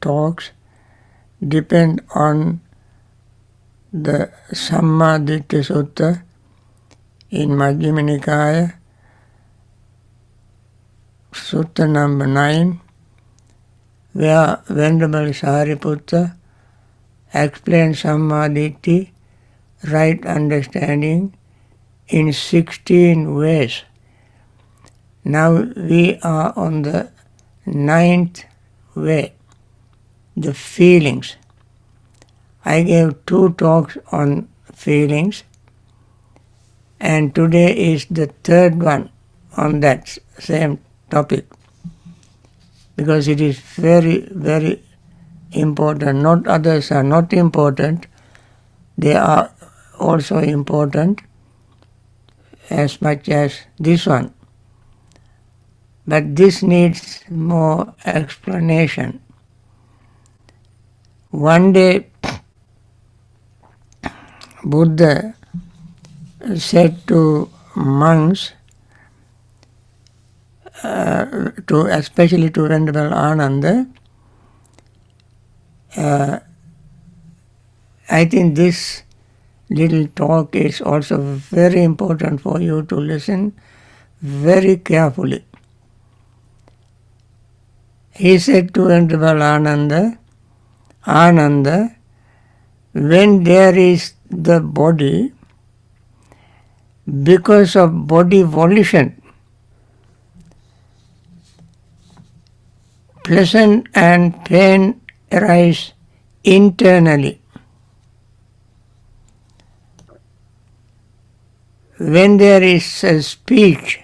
talks depend on the Sammaditya Sutta in Majjhima Nikaya, Sutta number 9, where Venerable Sariputta explains Sammaditya, right understanding, in 16 ways. Now we are on the 9th way, the feelings. I gave 2 talks on feelings, and today is the 3rd one on that same topic, because it is very, very important. Not others are not important, they are also important as much as this one. But this needs more explanation. One day Buddha said to monks, especially to Venerable Ananda, I think this little talk is also very important for you to listen very carefully. He said to Venerable Ananda, when there is the body, because of body volition, pleasure and pain arise internally. When there is a speech,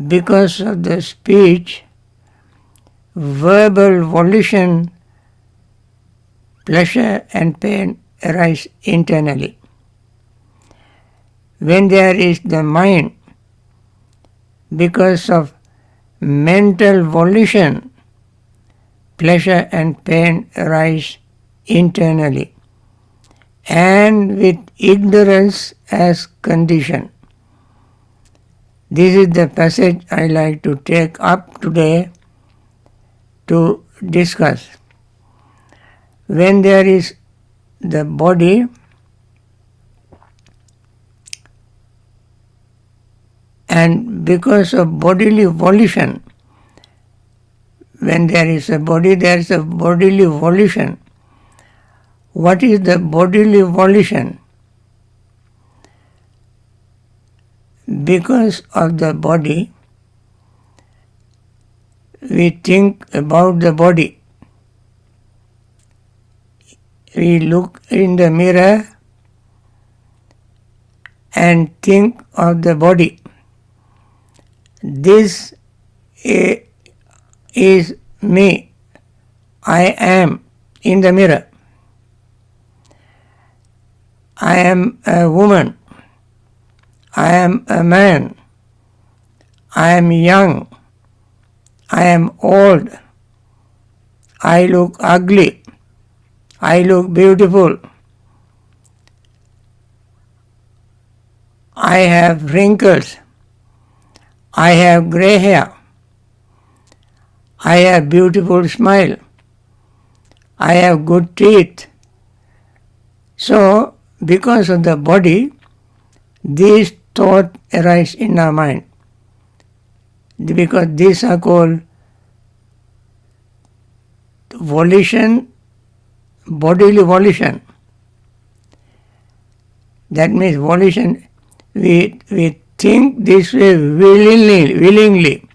because of the speech, verbal volition, pleasure and pain arise internally. When there is the mind, because of mental volition, pleasure and pain arise internally, and with ignorance as condition. This is the passage I like to take up today to discuss. When there is the body, and because of bodily volition, when there is a body, there is a bodily volition. What is the bodily volition? Because of the body, we think about the body. We look in the mirror and think of the body. This is me. I am in the mirror. I am a woman. I am a man. I am young. I am old. I look ugly. I look beautiful. I have wrinkles. I have grey hair. I have beautiful smile. I have good teeth. So, because of the body, these thoughts arise in our mind. Because these are called volition, bodily volition. That means volition, we think this way willingly.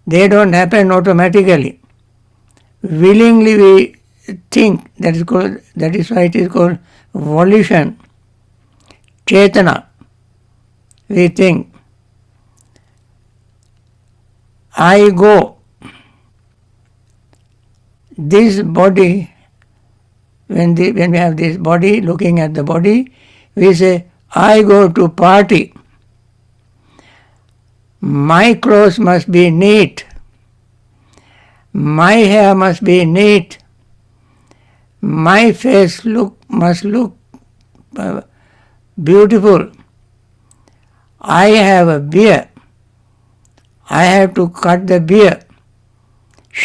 They don't happen automatically. Willingly we think, that is why it is called volition, chetana. We think, I go. This body, when we have this body, looking at the body, we say, I go to party. My clothes must be neat. My hair must be neat. My face must look beautiful. I have a beard. I have to cut the beard.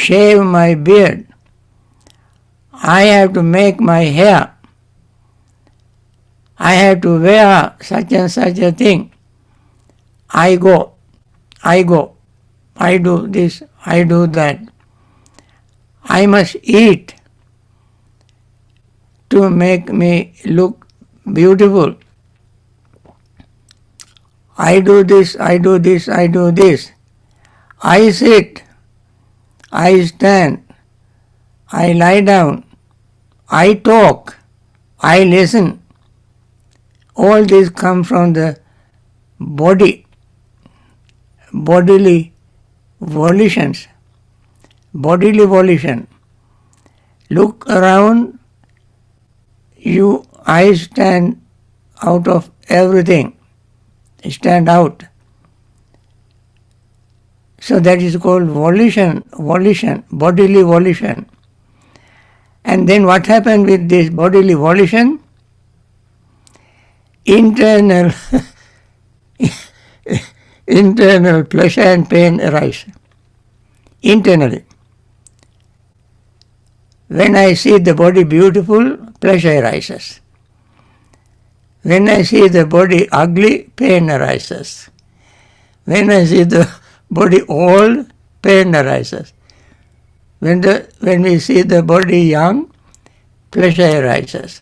shave my beard. I have to make my hair. I have to wear such and such a thing. I go, I do this, I do that. I must eat to make me look beautiful. I do this, I do this, I do this. I sit, I stand, I lie down, I talk, I listen. All these come from the body, bodily volitions, bodily volition. Look around, I stand out of everything, stand out. So that is called volition, bodily volition. And then what happened with this bodily volition? Internal pleasure and pain arise. Internally. When I see the body beautiful, pleasure arises. When I see the body ugly, pain arises. When I see the body old, pain arises. When we see the body young, pleasure arises.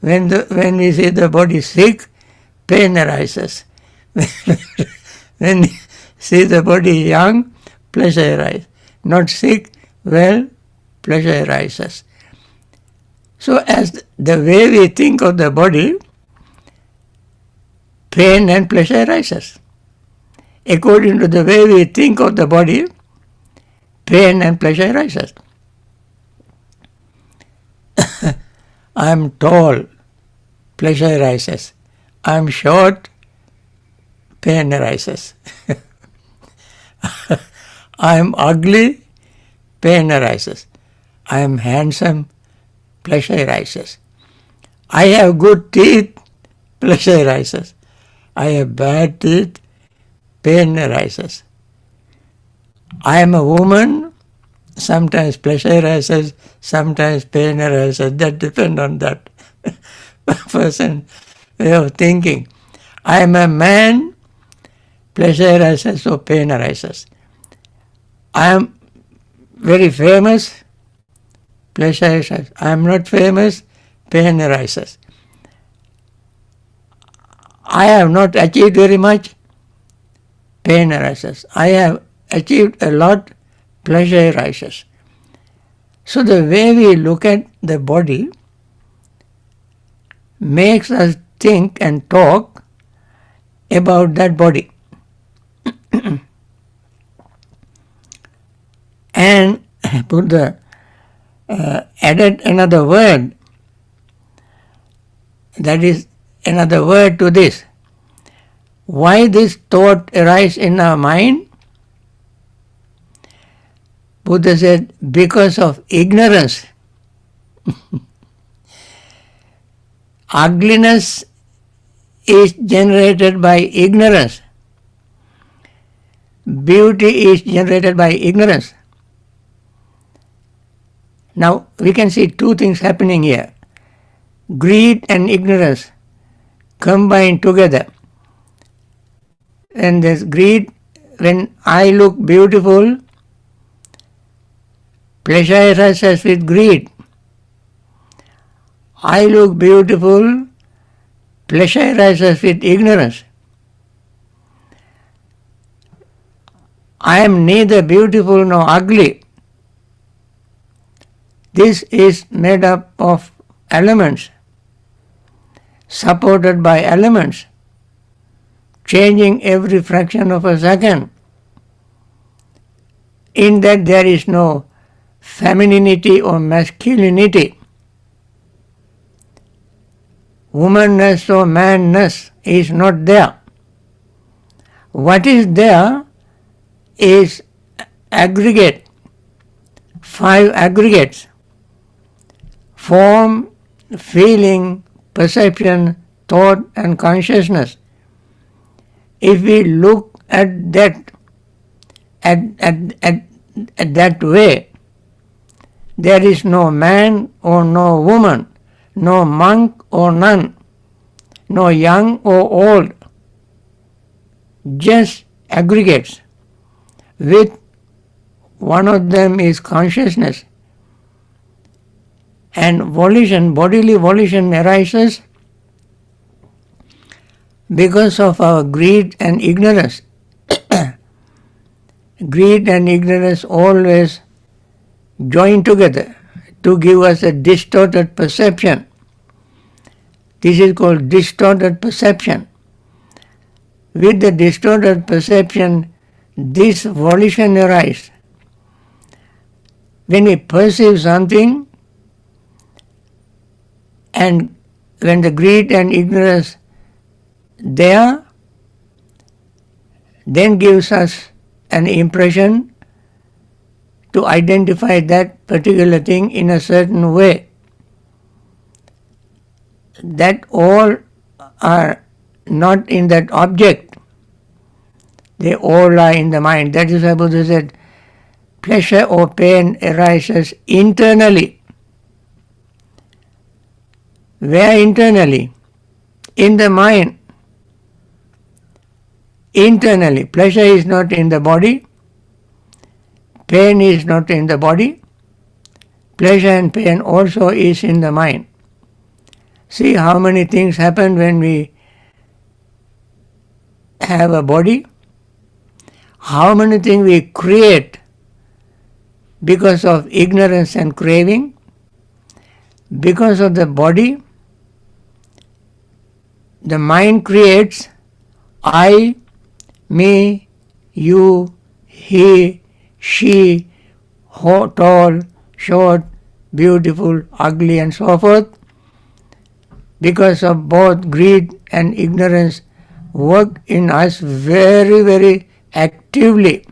When we see the body sick, pain arises. When we see the body young, pleasure arises. Not sick, well, pleasure arises. So as the way we think of the body, pain and pleasure arises. According to the way we think of the body, pain and pleasure arises. I am tall, pleasure arises. I am short, pain arises. I am ugly, pain arises. I am handsome, pleasure arises. I have good teeth, pleasure arises. I have bad teeth, pain arises. I am a woman, sometimes pleasure arises, sometimes pain arises. That depends on that person's way of thinking. I am a man, pleasure arises, so pain arises. I am very famous, pleasure arises. I am not famous, pain arises. I have not achieved very much, pain arises. I have achieved a lot, pleasure arises. So the way we look at the body makes us think and talk about that body. And added another word, that is another word to this. Why this thought arises in our mind? Buddha said, because of ignorance. Ugliness is generated by ignorance. Beauty is generated by ignorance. Now we can see two things happening here. Greed and ignorance combined together. And there's greed. When I look beautiful, pleasure arises with greed. I look beautiful, pleasure arises with ignorance. I am neither beautiful nor ugly. This is made up of elements, supported by elements, changing every fraction of a second. In that there is no femininity or masculinity. Womanness or manness is not there. What is there is aggregate, 5 aggregates: form, feeling, perception, thought and consciousness. If we look at that, at that way, there is no man or no woman, no monk or nun, no young or old, just aggregates. With one of them is consciousness. And volition, bodily volition arises because of our greed and ignorance. Greed and ignorance always join together to give us a distorted perception. This is called distorted perception. With the distorted perception, this volition arises. When we perceive something, and when the greed and ignorance there, then gives us an impression to identify that particular thing in a certain way. That all are not in that object. They all are in the mind. That is why Buddha said, pleasure or pain arises internally. Where internally? In the mind. Internally. Pleasure is not in the body. Pain is not in the body. Pleasure and pain also is in the mind. See how many things happen when we have a body. How many things we create because of ignorance and craving. Because of the body, the mind creates I, me, you, he, she, tall, short, beautiful, ugly, and so forth. Because of both greed and ignorance work in us very, very actively.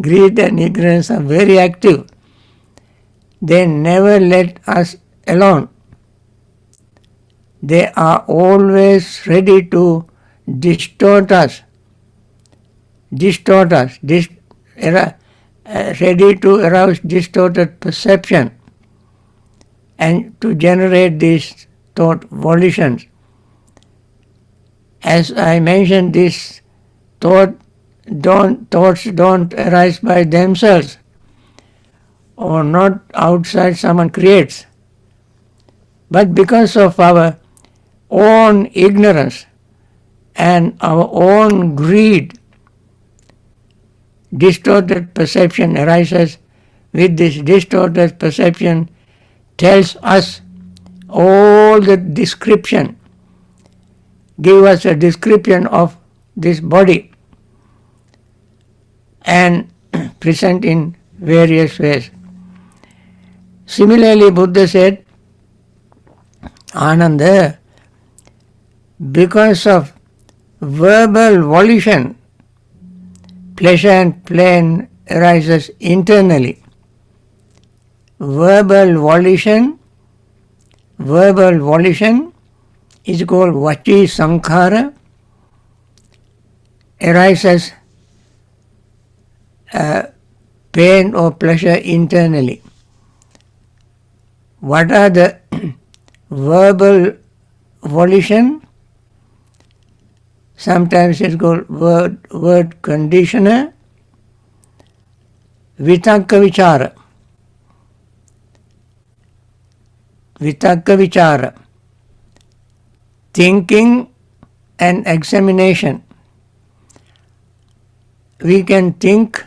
Greed and ignorance are very active. They never let us alone. They are always ready to distort us. Ready to arouse distorted perception and to generate these thought volitions. As I mentioned, these thoughts don't arise by themselves or not outside someone creates. But because of our own ignorance and our own greed, distorted perception arises. With this distorted perception tells us all the description, give us a description of this body and present in various ways. Similarly, Buddha said, Ananda, because of verbal volition, pleasure and pain arises internally. Verbal volition is called vachi sankhara, arises pain or pleasure internally. What are the verbal volition? Sometimes it's called word conditioner, vitakka vichara. Vitakka vichara, thinking and examination. We can think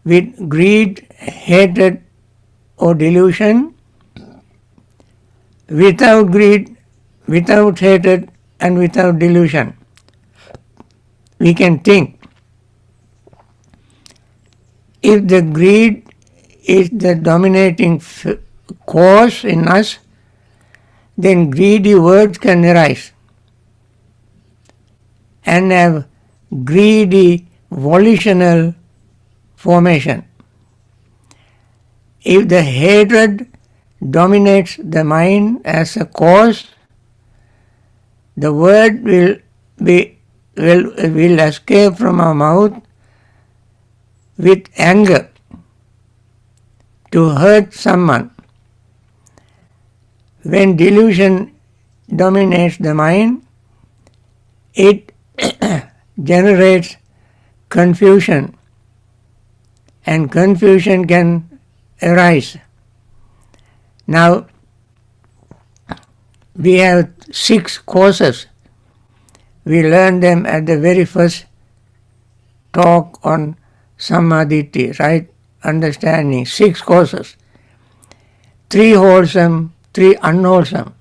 with greed, hatred or delusion, without greed, without hatred and without delusion. We can think. If the greed is the dominating cause in us, then greedy words can arise and have greedy volitional formation. If the hatred dominates the mind as a cause, the word will escape from our mouth with anger to hurt someone. When delusion dominates the mind, it generates confusion, and confusion can arise. Now, we have 6 causes. We learned them at the very first talk on Samadhi, right? Understanding. 6 causes. 3 wholesome, 3 unwholesome.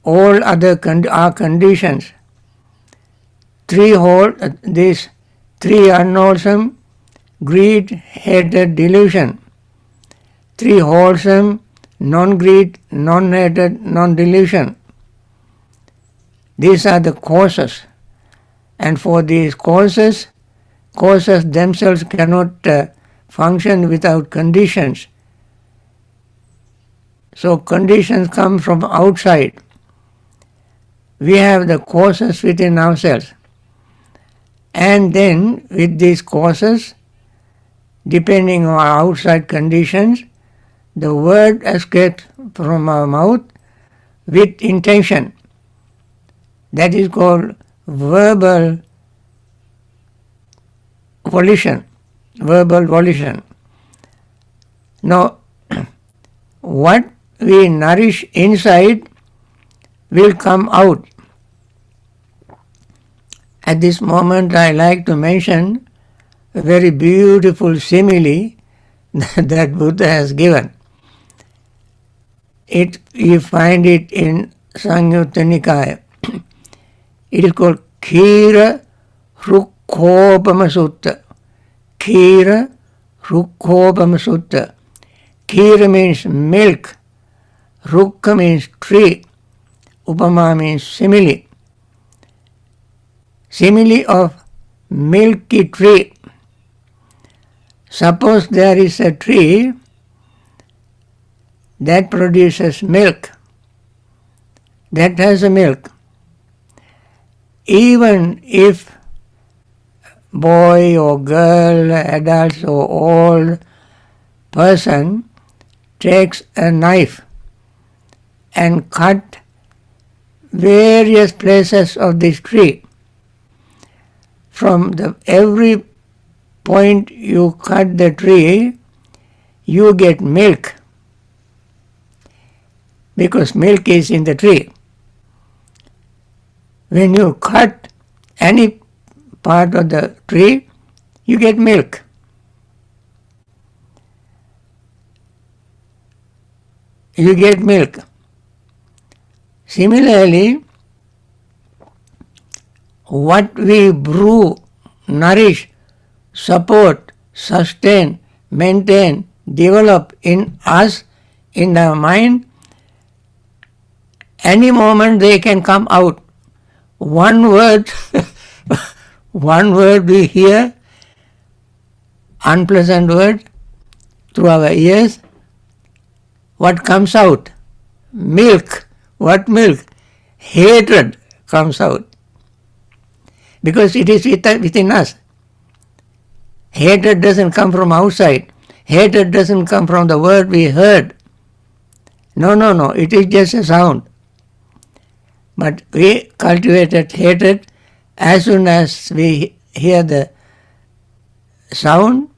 All other are conditions. 3 unwholesome, greed, hatred, delusion. 3 wholesome, non-greed, non-hatred, non-delusion. These are the causes. And for these causes themselves cannot function without conditions. So conditions come from outside. We have the causes within ourselves. And then with these causes, depending on outside conditions, the word escapes from our mouth with intention. That is called verbal volition. Verbal volition. Now, what we nourish inside will come out. At this moment, I like to mention a very beautiful simile that Buddha has given. You find it in Samyutta Nikaya. It is called Khira Rukkopama Sutta. Khira Rukkopama Sutta. Khira means milk. Rukka means tree. Upama means simile. Simile of milky tree. Suppose there is a tree that produces milk, that has a milk. Even if boy or girl, adult or old person takes a knife and cut various places of this tree, from every point you cut the tree, you get milk, because milk is in the tree. When you cut any part of the tree, you get milk. You get milk. Similarly, what we brew, nourish, support, sustain, maintain, develop in us, in our mind, any moment they can come out. One word, one word we hear, unpleasant word, through our ears, what comes out? Milk. What milk? Hatred comes out. Because it is within us. Hatred doesn't come from outside. Hatred doesn't come from the word we heard. No. It is just a sound. But we cultivated hatred as soon as we hear the sound,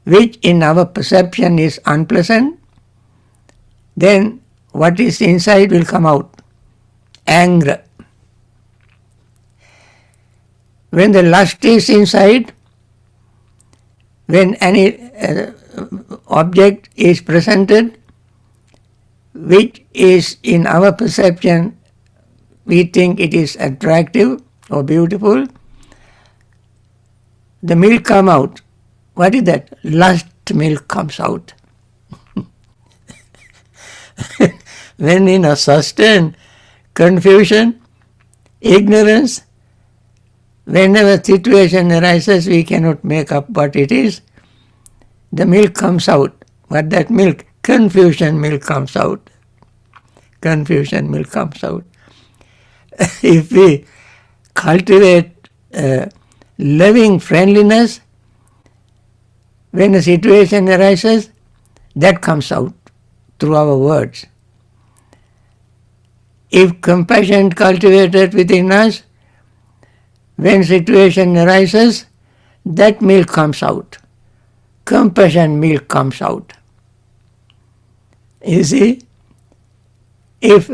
which in our perception is unpleasant, then what is inside will come out. Anger. When the lust is inside, when any object is presented, which is in our perception, we think it is attractive or beautiful, the milk comes out. What is that? Lust milk comes out. When in a sustained confusion, ignorance, whenever situation arises, we cannot make up what it is, the milk comes out. What that milk? Confusion milk comes out. Confusion milk comes out. If we cultivate loving friendliness, when a situation arises, that comes out through our words. If compassion cultivated within us, when situation arises, that milk comes out. Compassion milk comes out. You see, if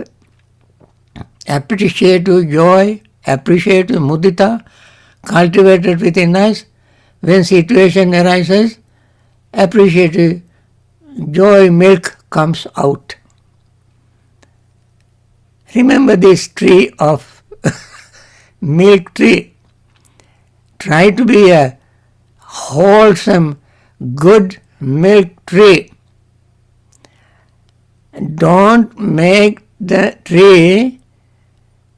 appreciative joy, appreciative mudita cultivated within us, when situation arises, appreciative joy milk comes out. Remember this tree of milk tree. Try to be a wholesome, good milk tree. Don't make the tree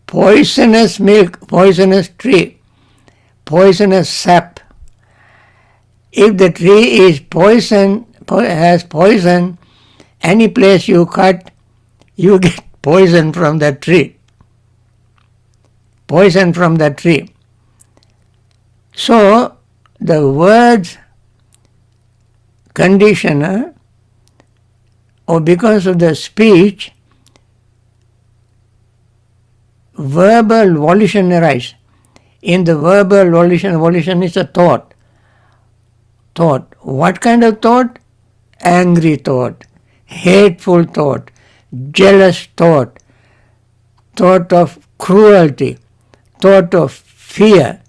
poisonous milk, poisonous tree, poisonous sap. If the tree is poison, has poison, any place you cut, you get poison from that tree. Poison from that tree. So, the words conditioner, or because of the speech, verbal volition arises. In the verbal volition is a thought. Thought. What kind of thought? Angry thought, hateful thought, jealous thought, thought of cruelty, thought of fear,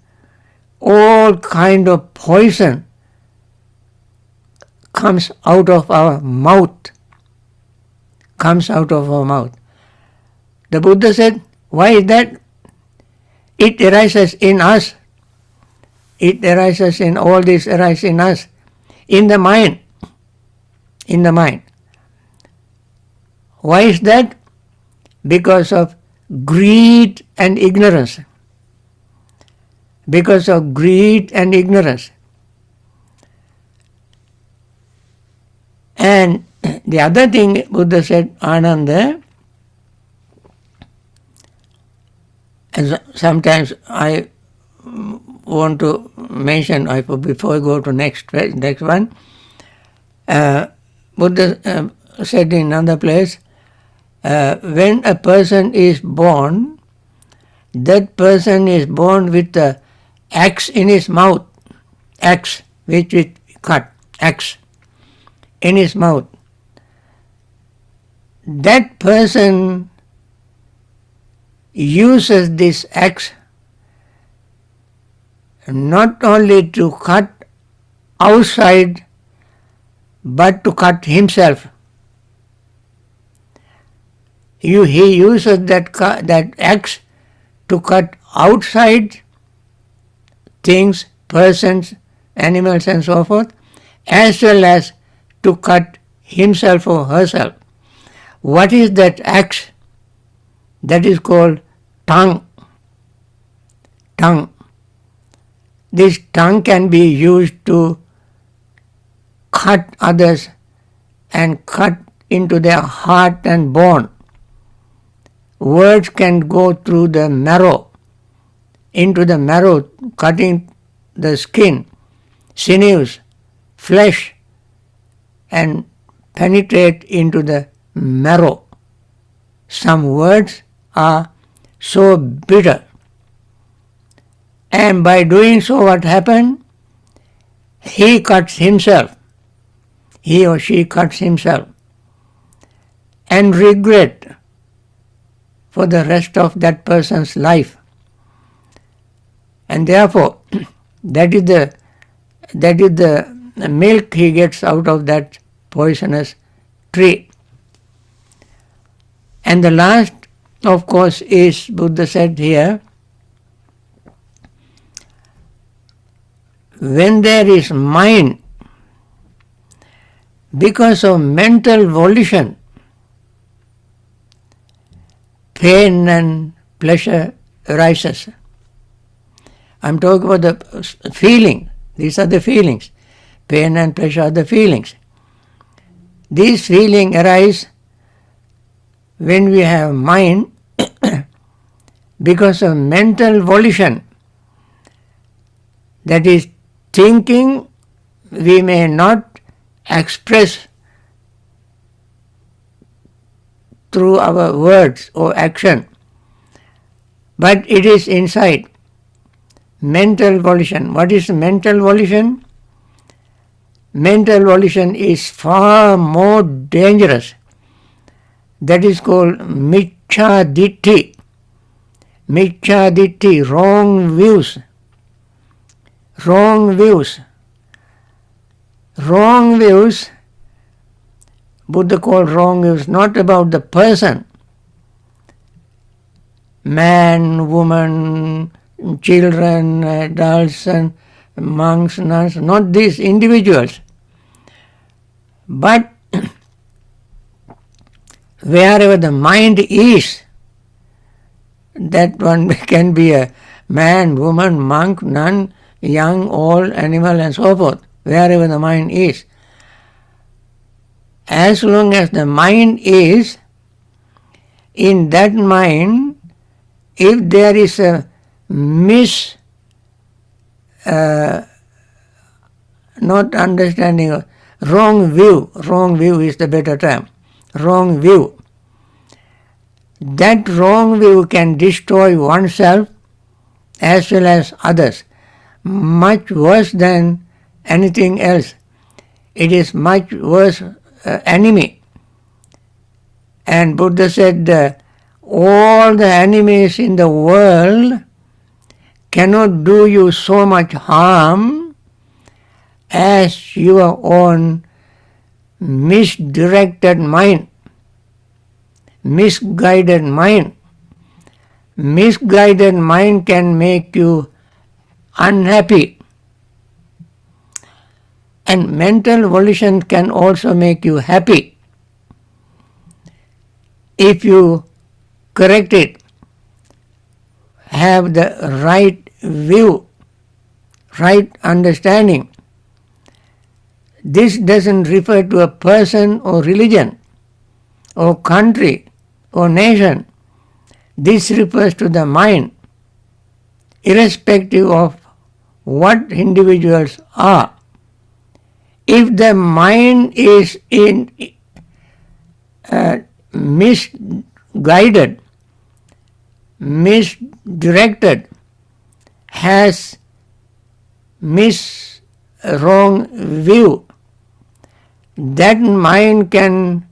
all kind of poison comes out of our mouth. Comes out of our mouth. The Buddha said, why is that? It arises in us. It arises in all this arises in us, in the mind. In the mind. Why is that? Because of greed and ignorance. Because of greed and ignorance. And the other thing Buddha said, Ananda, and sometimes I want to mention, before I go to next one, Buddha said in another place, when a person is born, that person is born with the axe in his mouth, axe which we cut, axe in his mouth. That person uses this axe not only to cut outside, but to cut himself. He uses that axe to cut outside things, persons, animals and so forth, as well as to cut himself or herself. What is that axe? That is called tongue. Tongue. This tongue can be used to cut others and cut into their heart and bone. Words can go through the marrow, into the marrow, cutting the skin, sinews, flesh, and penetrate into the marrow. Some words are so bitter. And by doing so, what happened? He cuts himself. He or she cuts himself. And regret for the rest of that person's life. And therefore, that is the milk he gets out of that poisonous tree. And the last, of course, is, Buddha said here, when there is mind, because of mental volition, pain and pleasure arises. I'm talking about the feeling. These are the feelings. Pain and pleasure are the feelings. These feelings arise when we have mind because of mental volition. That is, thinking we may not express through our words or action, but it is inside. Mental volition. What is mental volition? Mental volition is far more dangerous. That is called micchaditti. Micchaditti, wrong views. Wrong views. Wrong views, Buddha called wrong views not about the person, man, woman, children, adults and monks, nuns, not these individuals, but wherever the mind is, that one can be a man, woman, monk, nun, young, old, animal and so forth, wherever the mind is. As long as the mind is, in that mind, if there is a not understanding, wrong view is the better term, wrong view. That wrong view can destroy oneself as well as others, much worse than anything else. It is much worse enemy. And Buddha said, all the enemies in the world cannot do you so much harm as your own misdirected mind, misguided mind. Misguided mind can make you unhappy. And mental volition can also make you happy if you correct it, have the right view, right understanding. This doesn't refer to a person or religion or country or nation. This refers to the mind, irrespective of what individuals are. If the mind is misguided, misdirected, has wrong view, that mind can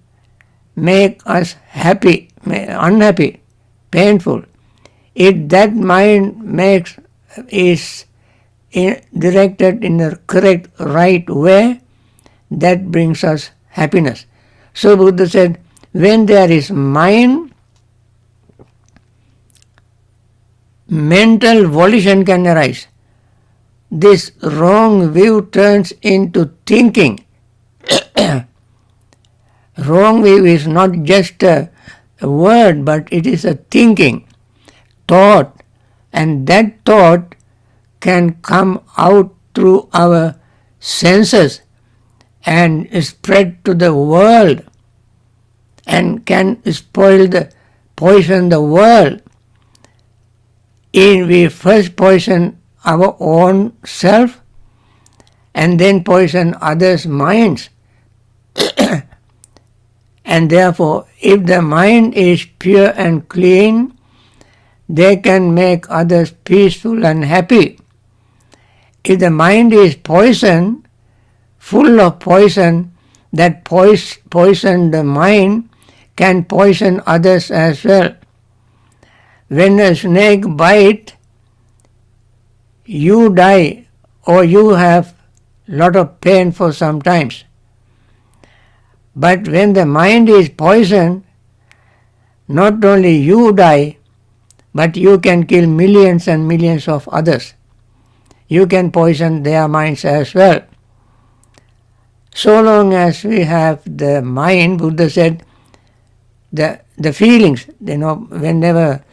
make us happy, unhappy, painful. If that mind is directed in the correct, right way, that brings us happiness. So Buddha said, when there is mind, mental volition can arise. This wrong view turns into thinking. Wrong view is not just a word, but it is a thinking, thought, and that thought can come out through our senses and spread to the world and can poison the world. We first poison our own self and then poison others' minds. And therefore, if the mind is pure and clean, they can make others peaceful and happy. If the mind is poisoned, full of poison, that poison the mind can poison others as well. When a snake bites, you die or you have lot of pain for some times. But when the mind is poisoned, not only you die, but you can kill millions and millions of others. You can poison their minds as well. So long as we have the mind, Buddha said, the feelings, whenever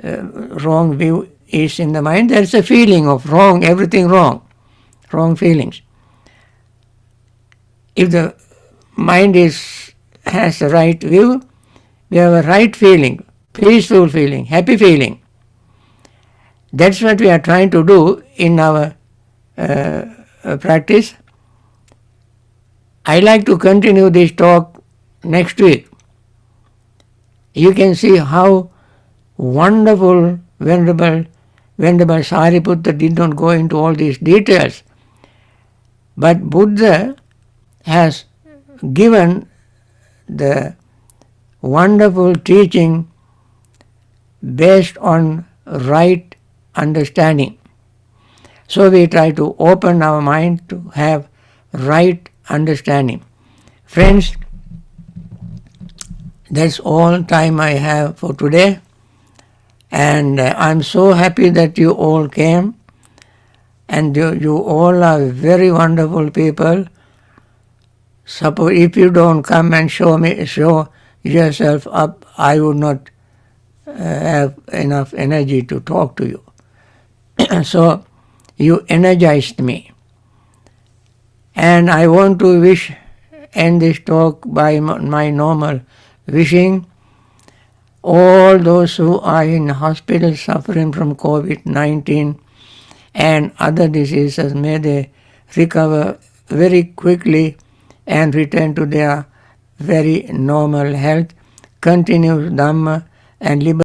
wrong view is in the mind, there is a feeling of wrong, everything wrong feelings. If the mind has the right view, we have a right feeling, peaceful feeling, happy feeling. That's what we are trying to do in our practice. I like to continue this talk next week. You can see how wonderful Venerable Sariputta did not go into all these details. But Buddha has given the wonderful teaching based on right understanding. So we try to open our mind to have right understanding. Friends, that's all time I have for today. And I'm so happy that you all came. And you all are very wonderful people. Suppose if you don't come and show yourself up, I would not have enough energy to talk to you. So you energized me. And I want to end this talk by my normal wishing. All those who are in hospital suffering from COVID-19 and other diseases, may they recover very quickly and return to their very normal health, continue Dhamma and liberation.